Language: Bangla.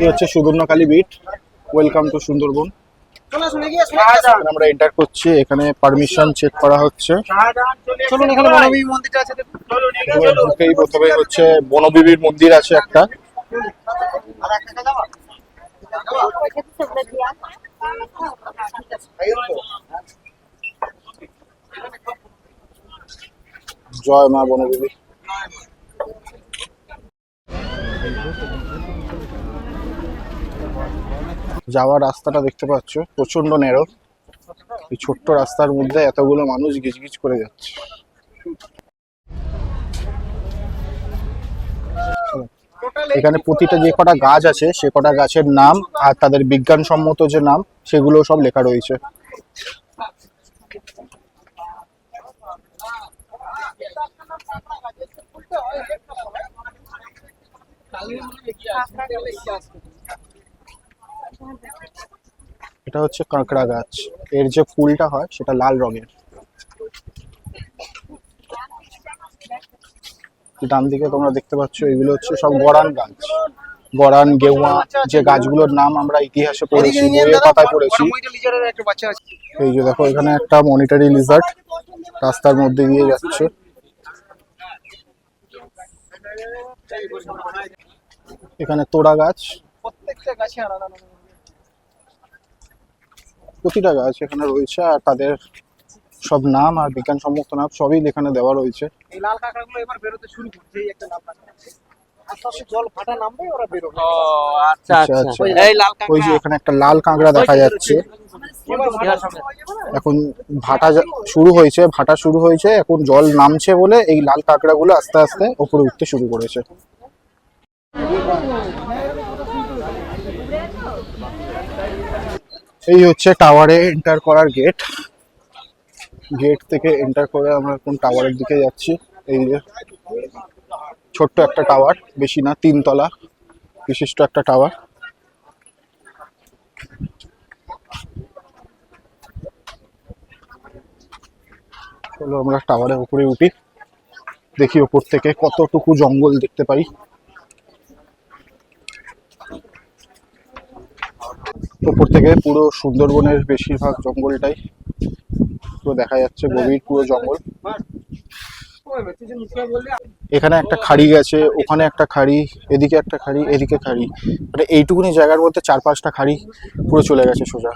এই হচ্ছে সুবর্ণকালী বিট। Welcome to Sundarban. আমরা এন্টার করছি, এখানে পারমিশন চেক করা হচ্ছে। চলুন, এখানে বনবিবি মন্দিরটা আছে, ঢুকেই প্রথমে হচ্ছে বনবিবির মন্দির আছে একটা। জয় মা বনবিবি। যাওয়ার রাস্তাটা দেখতে পাচ্ছ, প্রচন্ড ন্যারো। এই ছোট্ট রাস্তার মধ্যে এতগুলো মানুষ গিজগিজ করে যাচ্ছে। এখানে প্রতিটা যে কটা গাছ আছে সে কটা গাছের নাম আর তাদের বিজ্ঞানসম্মত যে নাম সেগুলো সব লেখা রয়েছে। এটা হচ্ছে কাঁকড়া গাছ, এর যে ফুলটা হয় সেটা লাল রঙের। ডান দিকে তোমরা দেখতে পাচ্ছ এগুলো হচ্ছে সব গরান গাছ। গরান, গেওয়া, যে গাছগুলোর নাম আমরা ইতিহাসে পড়েছি, বইয়ের পাতায় পড়েছি। এই যে দেখো, এখানে একটা মনিটারি লিজার্ড রাস্তার মধ্যে দিয়ে যাচ্ছে। এখানে তোড়া গাছ, প্রতিটা গাছ এখানে রয়েছে আর তাদের সব নাম আর বিজ্ঞানসম্মত নাম সবই এখানে দেওয়া রয়েছে। এই লাল কাঁকড়াগুলো এবার বেরোতে শুরু করছে, এই একটা লাল কাঁকড়া আস্তে জল ফাটা নামবে, ওরা বেরোবে। ও আচ্ছা আচ্ছা, এই লাল কাঁকড়া। ওই যে এখানে একটা লাল কাঁকড়া দেখা যাচ্ছে। এখন শুরু হয়েছে, ভাটা শুরু হয়েছে, এখন জল নামছে বলে এই লাল কাঁকড়াগুলো আস্তে আস্তে উপরে উঠতে শুরু করেছে। এই হচ্ছে টাওয়ারে এন্টার করার গেট। গেট থেকে এন্টার করে আমরা এখন টাওয়ারের দিকে যাচ্ছি। এই যে ছোট্ট একটা টাওয়ার, বেশি না, 3 তলা বিশিষ্ট একটা টাওয়ার। চলো আমরা টাওয়ারের উপরে উঠি, দেখি ওপর থেকে কতটুকু জঙ্গল দেখতে পাই। ওপর থেকে পুরো সুন্দরবনের বেশিরভাগ জঙ্গলটাই পুরো দেখা যাচ্ছে, গভীর পুরো জঙ্গল। এখানে একটা খাড়ি গেছে, ওখানে একটা খাড়ি, এদিকে একটা খাড়ি, এদিকে খাড়ি, মানে এইটুকুনি জায়গার মধ্যে 4-5টা খাড়ি পুরো চলে গেছে সোজা।